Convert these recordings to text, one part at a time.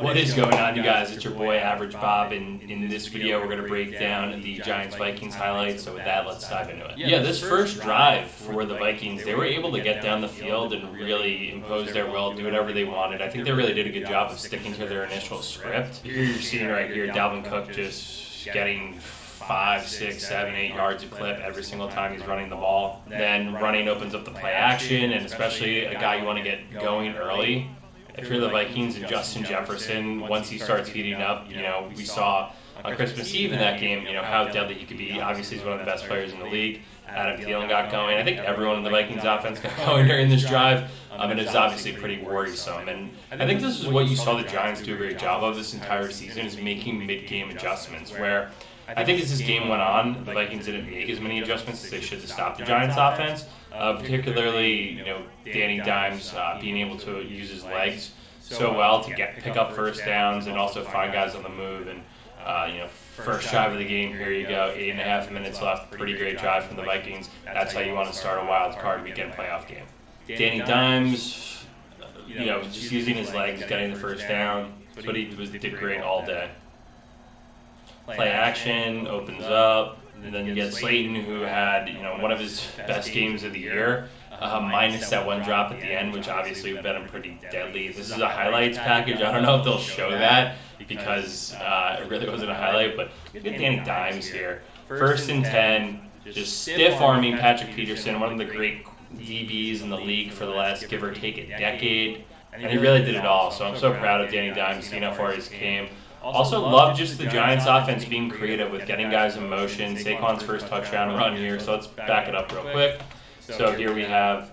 What is going on, you guys? It's your boy Average Bob, and in this video we're going to break down the Giants-Vikings highlights. So with that, let's dive into it. Yeah, this first drive for the Vikings, they were able to get down the field and really impose their will, do whatever they wanted. I think they really did a good job of sticking to their initial script. Here you're seeing right here, Dalvin Cook just getting 5, 6, 7, 8 yards a clip every single time he's running the ball. Then running opens up the play action, and especially a guy you want to get going early. If you're the Vikings and Justin Jefferson, once he starts heating up, we saw on Christmas Eve in that game, how deadly he could be. Obviously, he's one of the best players in the league. Adam Thielen got going. I think everyone in the Vikings offense got going during this drive, and it's obviously pretty worrisome. And I think this is what you saw the Giants do a great job of this entire season, is making mid-game adjustments, where I think as this game went on, the Vikings didn't make as many adjustments as they should to stop the Giants' offense. Particularly, Danny Dimes being able to use his legs so well to pick up first downs and also find guys on the move. And first drive of the game, here you go, 8.5 minutes left. Pretty great drive from the Vikings. That's how you want to start a wild card weekend playoff game. Danny Dimes, just using his legs, getting the first down. That's what he did great all day. Play action opens up. And then you get Slayton, who had one of his best games of the year, minus that one drop at the end, which obviously would have been pretty deadly. This is a highlights package. I don't know if they'll show that because it really wasn't a highlight, but look at Danny Dimes here. 1st and 10, just stiff-arming Patrick Peterson, one of the great DBs in the league for the last, give or take, a decade. And he really did it all, so I'm so proud of Danny Dimes, seeing how far he's came. Also love just the Giants offense being creative with getting guys in motion. Saquon's first touchdown run here, so let's back it up real quick. So here we have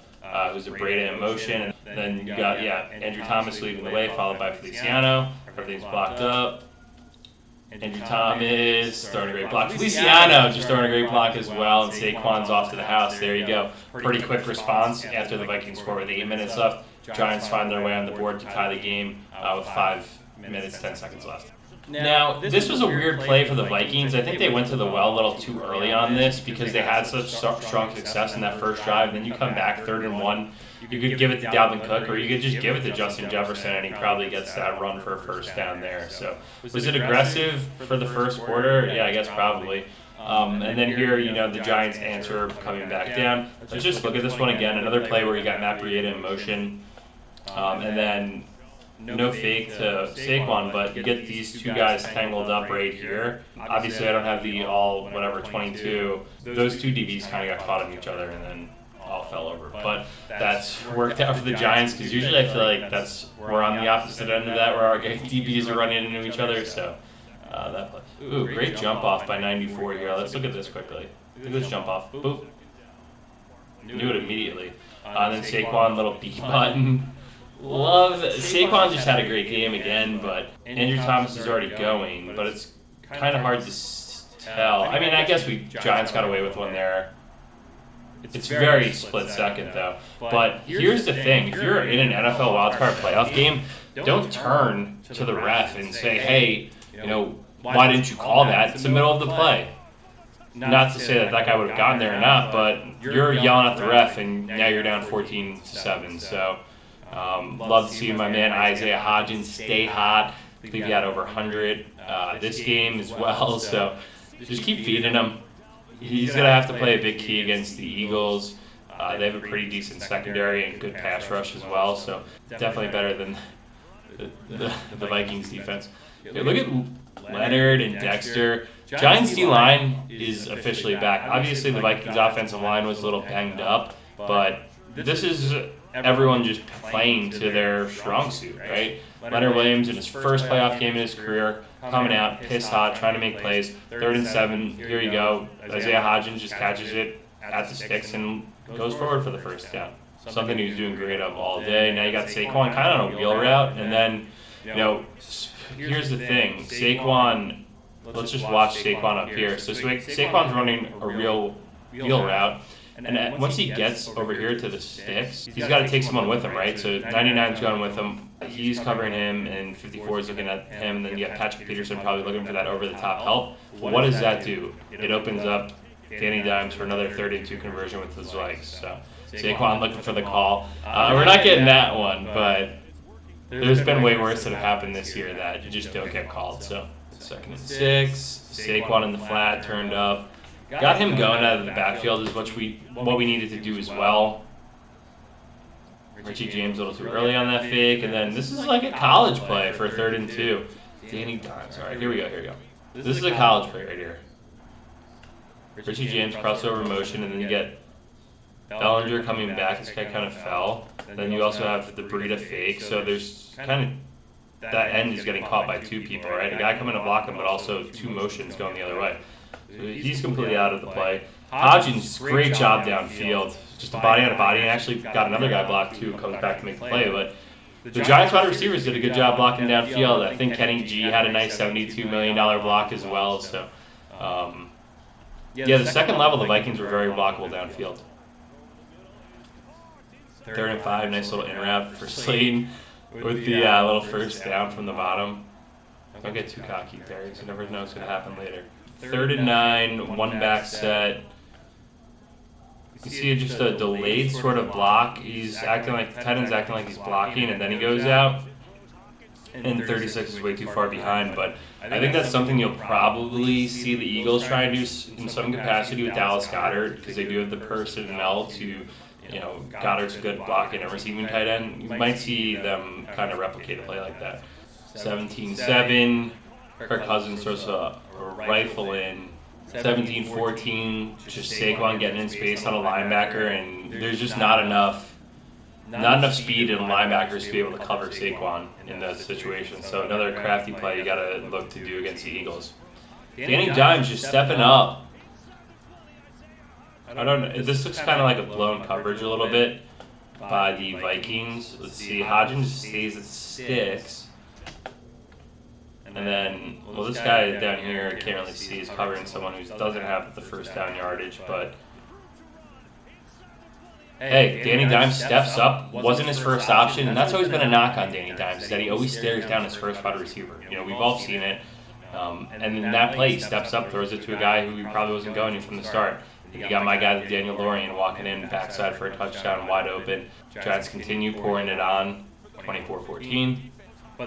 who's a Breda in motion, and then you got, Andrew Thomas leading the way, followed by Feliciano. Everything's blocked up. Andrew Thomas throwing a great block. Feliciano just throwing a great block as well, and Saquon's off to the house. There you go. Pretty quick response after the Vikings score with 8 minutes left. Giants find their way on the board to tie the game with 5 minutes, 10 seconds left. Now, this was a weird play for the Vikings. I think they went to the well a little too early on this because they had such strong success in that first drive. Then you come back 3rd and 1. You could give it to Dalvin Cook, or you could just give it to Justin Jefferson, and he probably gets that run for a first down there. So, was it aggressive for the first quarter? Yeah, I guess probably. And then here, the Giants answer coming back down. Let's just look at this one again. Another play where you got Matt Breida in motion, and then no fake to Saquon, but you get these two guys tangled up right here. Obviously, I don't have the 22. Those two DBs kind of got caught in each other and then all fell over. But that's worked out for the Giants because usually I feel like we're on the opposite end of that where our DBs are running into each other. So that play. Ooh, great jump off by 94 here. Let's look at this quickly. Look at this jump off. Boop. Knew it immediately. And then Saquon, little B button. Saquon just had a great game again, but Andrew Thomas is already going, but it's kind of hard to tell. I mean, I guess Giants got away with one there. It's very split second, though. But here's the thing. If you're in an NFL wildcard playoff game, don't turn to the ref and say, hey, why didn't you call that? It's the middle of the play. Not to say that guy would have gotten there or not, but you're yelling at the ref, and now you're down 14-7. So love to see my man Isaiah Hodgins stay hot. I think he had over 100 this game as well. So just keep feeding him. He's going to have to play a big key against the Eagles. They have a pretty decent secondary and good pass rush as well. So definitely better than the Vikings defense. Okay, look at Leonard and Dexter. Giants D-line is officially back. Obviously, the Vikings offensive line was a little banged up, but this is everyone just playing to their strong suit, right? Leonard Williams in his first playoff game in his career, coming out, pissed hot, trying to make plays. 3rd and 7, here you go. Isaiah Hodgins just catches it at the sticks and goes forward for the first down. Something he was doing great of all day. Now you got Saquon kind of on a wheel route, and then, here's the thing. Saquon, let's just watch Saquon up here. So Saquon's running a real wheel route. And once he gets over here to the sticks, he's got to take someone with him, right? So 99's going with him. He's covering him, and 54 is looking at him. And then you got Patrick Peterson probably looking for that over-the-top help. What does that do? It opens up Danny Dimes for another 3rd and 2 conversion with his legs. So Saquon looking for the call. We're not getting that one, but there's been way worse that have happened this year that you just don't get called. So 2nd and 6, Saquon in the flat turned up. Got him going out of the backfield is what we needed to do as well. Richie James a little too early on that fake, and then this is like a college play for 3rd and 2. Danny Dimes. All right, here we go. This is a college play right here. Richie James crossover motion, and then you get Bellinger coming back. This guy kind of fell. Then you also have the Breida fake. So there's kind of that end is getting caught by 2 people, right? A guy coming to block him, but also 2 motions going the other way. So he's completely out of the play. Hodgins, great job downfield. Just a body on a body, and actually got another guy blocked too, comes back to make the play. But the Giants wide receivers did a good job blocking downfield. I think Kenny G had a nice $72 million block as well. So, yeah, the second level, the Vikings were very blockable downfield. 3rd and 5, nice little in-wrap for Slayton with the little first down from the bottom. Don't get too cocky, Terry. You never know what's going to happen later. 3rd and 9, 1 back set. You see just a delayed sort of block. He's acting like the tight end's acting like he's blocking, and then he goes out. And 36 is way too far behind, but I think that's something you'll probably see the Eagles try and do in some capacity with Dallas Goedert, because they do have the personnel to, Goddard's a good blocking and receiving tight end. You might see them kind of replicate a play like that. 17-7, Kirk Cousins throws a rifle in. 17-14, just Saquon getting in space on a linebacker, and there's just not enough speed in linebackers to be able to cover Saquon in that situation. So another crafty play you got to look to do against the Eagles. Danny Dimes just stepping up. I don't know. This looks kind of like a blown coverage a little bit by the Vikings. Let's see. Hodgins stays at 6. And then, this guy down here can't really see. He's covering someone who doesn't have the first down yardage, but hey, Danny Dimes steps up. Wasn't his first option, and that's always been a knock on Danny Dimes, is that he always stares down his first wide receiver. We've all seen it. And in that play, he steps up, throws it to a guy who he probably wasn't going to from the start. You got my guy, Daniel Lorian, walking in backside for a touchdown, wide open. Giants continue pouring it on, 24-14.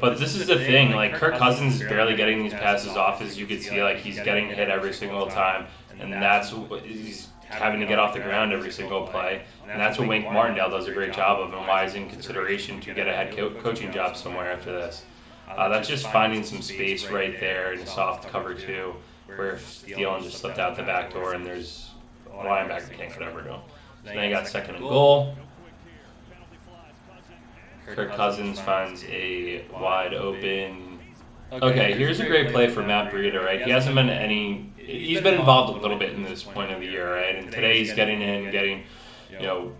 But this is the thing, like Kirk Cousins is barely getting these passes off, as you can see, like he's getting hit every single time, and that's what he's having to get off the ground every single play, and that's what Wink Martindale does a great job of, and why he's in consideration to get a head coaching job somewhere after this. That's just finding some space right there in soft cover 2, where Thielen just slipped out the back door, and there's a linebacker can't get over to him. So now you got 2nd and goal. Kirk Cousins finds a wide open. Okay, here's a great play for Matt Breida, right? He hasn't been he's been involved a little bit in this point of the year, right? And today he's getting,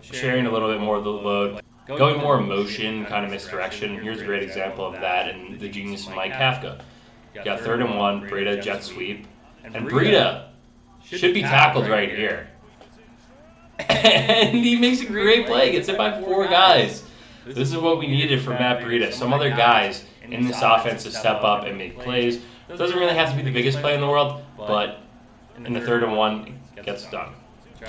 sharing a little bit more of the load, going more motion, kind of misdirection. Here's a great example of that in the genius of Mike Kafka. You got 3rd and 1, Breida jet sweep, and Breida should be tackled right here. And he makes a great play, gets hit by 4 guys. This is what we needed from Matt Breida. Some other guys in this offense to step up and make plays. It doesn't really have to be the biggest play in the world, but in the 3rd and 1, it gets done.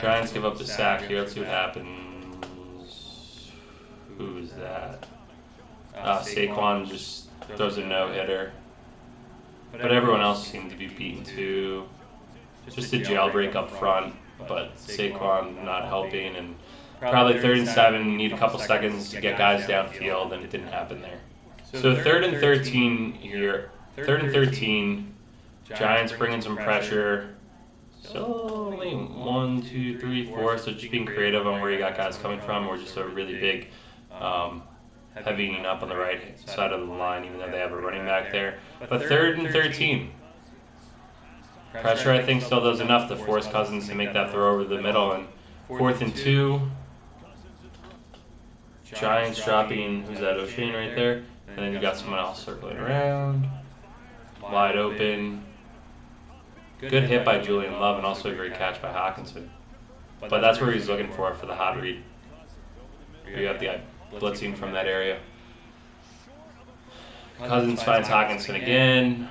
Giants give up the sack here. Let's see what happens. Who is that? Saquon just throws a no-hitter. But everyone else seemed to be beaten too. Just a jailbreak up front, but Saquon not helping, and probably 3rd and 7, you need a couple seconds to get guys downfield, and it didn't happen there. So 3rd and 13 here. 3rd and 13, Giants bringing some pressure. So only 1, 2, 3, 4. So just being creative on where you got guys coming from, or just a really big heavying up on the right side of the line, even though they have a running back there. But 3rd and 13. Pressure, I think, still does enough to force Cousins to make that throw over the middle. And 4th and 2. Giants dropping, who's that, O'Shane right there? And then you got someone else circling around. Wide open. Good hit by Julian Love, and also a great catch by Hawkinson. But that's where he's looking for the hot read. You have the guy blitzing from that area. Cousins finds Hawkinson again.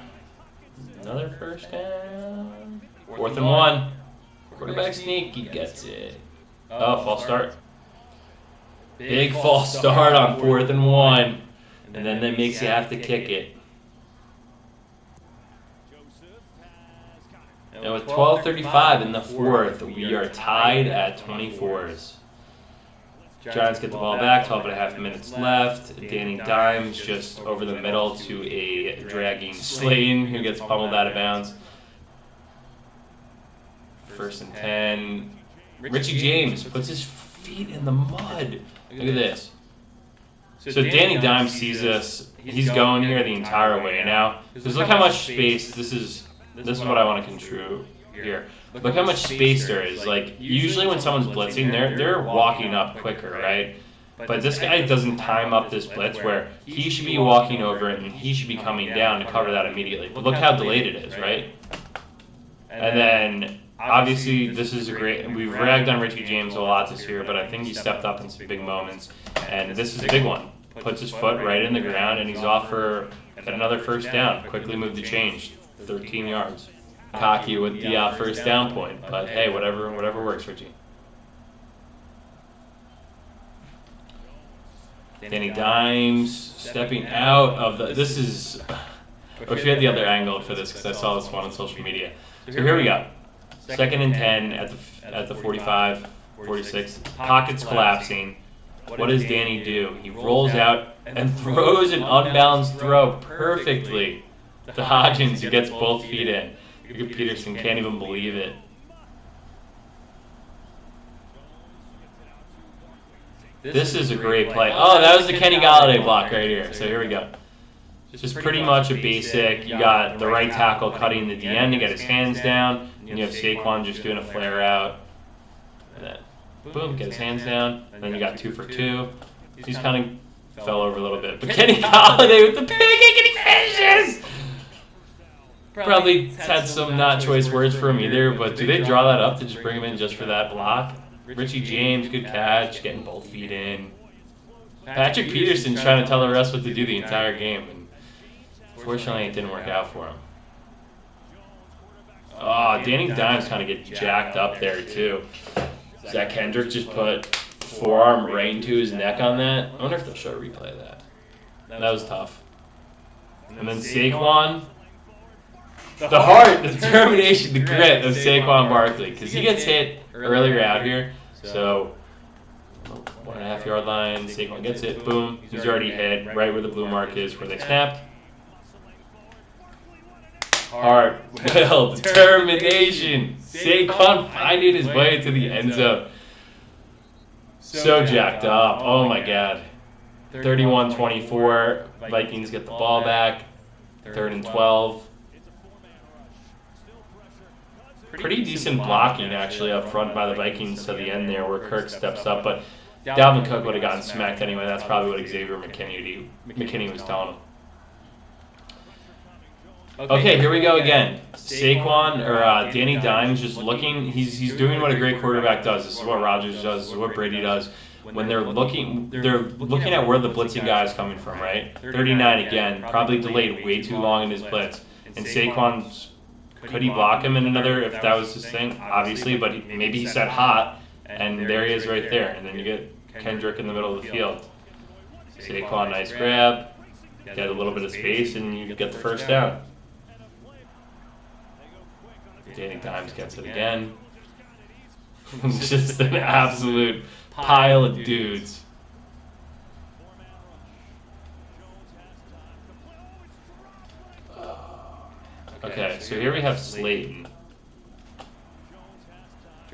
Another first down. 4th and 1. Quarterback sneak, he gets it. Oh, false start. Big false start on 4th and 1. and then that makes you have to kick it. And with 12:35 in the fourth, we are tied at 24s. Giants get the ball back, 12.5 minutes left. Danny Dimes just over the middle to a dragging Slayton, who gets pummeled out of bounds. 1st and 10. Richie James puts his feet in the mud. Look at this. So Danny Dimes sees us. He's going here the entire way now. Because look how much space this is what I want to control here. Look how much space there is. Like, usually when someone's blitzing, they're walking up quicker, right? But this guy doesn't time up this blitz where he should be walking over it and he should be coming down to cover that immediately. But look how delayed it is, right? And then, obviously, this is a great... We've ragged on Richie James a lot this year, but I think he stepped up in some big moments. And this is a big one. Puts his foot right in the ground, and he's off for another 1st down. Quickly moved the change. 13 yards. Cocky with the 1st down point, but hey, whatever works, Richie. Danny Dimes stepping out of the... This is... I wish we had the other angle for this because I saw this one on social media. So here we go. 2nd and 10 at the 45, 46. Pocket's collapsing. What does Danny do? He rolls out and throws an unbalanced throw perfectly to Hodgins, who gets both feet in. Look at Peterson, can't even believe it. This is a great play. Oh, that was the Kenny Golladay block right here. So here we go. Just pretty much a basic. You got the right tackle cutting the DN to get his hands down, and you have Saquon just doing a flare out. And then, boom, get his hands down. And then you got 2 for 2. He's kind of fell over a little bit. But Kenny Golladay with the pancake, and he finishes! Probably had some not choice words for him either, but do they draw that up to just bring him in just for that block? Richie James, good catch, getting both feet in. Patrick Peterson's trying to tell the refs what to do the entire game, and fortunately it didn't work out for him. Oh, Danny Dimes kind of gets jacked up there too. Zach Kendrick just put forearm right into his neck on that. I wonder if they'll show a replay of that. That was tough. And then Saquon. The heart, the determination, the grit of Saquon Barkley, because he gets hit earlier out here. So 1.5 yard line, Saquon gets it, boom, he's already hit right where the blue mark is, where they snapped. Heart, will, determination. Saquon finding his way to the end zone. So jacked up. Oh my God. 31-24. Vikings get the ball back. 3rd and 12. Pretty decent blocking, actually, up front by the Vikings to the end there where Kirk steps up. But Dalvin Cook would have gotten smacked anyway. That's probably what Xavier McKinney was telling him. Okay, here we go again. Saquon, or Danny Dimes, just looking. He's doing what a great quarterback does. This is what Rodgers does. This is what Brady does. When they're looking at where the blitzing guy is coming from, right? 39 again, probably delayed way too long in his blitz. And Saquon's... Could he block him in another if that was his thing? Obviously, but maybe he said hot, and there he is right there. And then you get Kendrick in the middle of the field. Saquon, nice grab. Get a little bit of space, and you get the 1st down. Danny Dimes gets it again. Just an absolute pile of dudes. Okay, so here we have Slayton.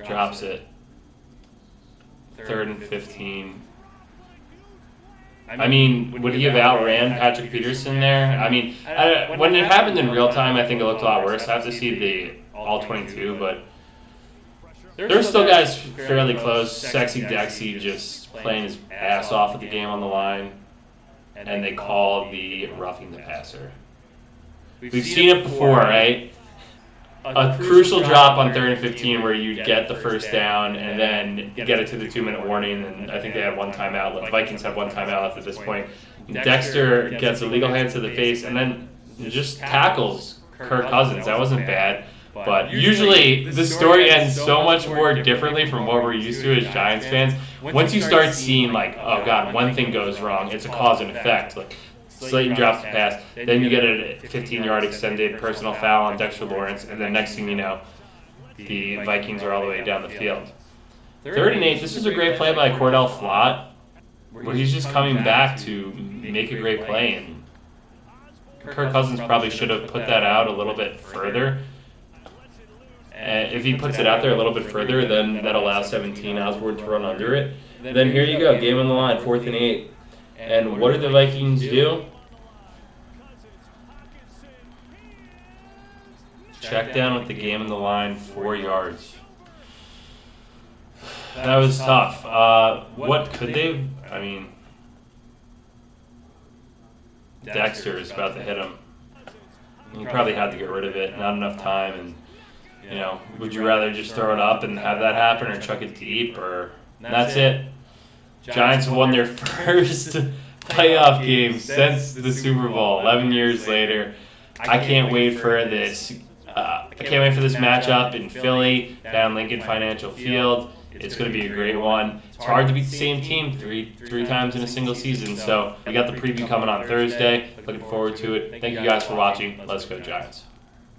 Drops it. 3rd and 15. I mean, would he have outran Patrick Peterson there? I mean, when it happened in real time, I think it looked a lot worse. I have to see the all 22, but there's still guys fairly close. Sexy Dexy just playing his ass off with the game on the line, and they call the roughing the passer. We've seen it before, right? A crucial drop on 3rd and 15 where you get the 1st down and then you get it to the 2-minute warning, and I think they had one timeout. The Vikings have one timeout left at this point. Dexter gets a legal hand to the face and then just tackles Kirk Cousins. That wasn't bad. But usually the story ends so much more differently from what we're used to as Giants fans. Once you start seeing, like, oh God, one thing goes wrong, it's a cause and effect. Like, Slayton drops the pass. Then you get a 15-yard extended personal foul on Dexter Lawrence, and then next thing you know, the Vikings are all the way down the field. 3rd and 8. This is a great play by Cordell Flott, where he's just coming back to make a great play, and Kirk Cousins probably should have put that out a little bit further. If he puts it out there a little bit further, then that allows 17 Osborne to run under it. Then here you go, game on the line, 4th and 8. And what do the Vikings do? Check down with the game on the line, 4 yards. That was tough. What could they? I mean, Dexter is about to hit him. He probably had to get rid of it. Not enough time. And would you rather just throw it up and have that happen, or chuck it deep? Or that's it. Giants won their first playoff game since the Super Bowl. 11 years later. I can't wait for this. I can't wait for this matchup in Philly, down Lincoln Financial Field. It's going to be a great one. It's hard to beat the same team three times in a single season. So we got the preview coming on Thursday. Looking forward to it. Thank you guys for watching. Let's go Giants.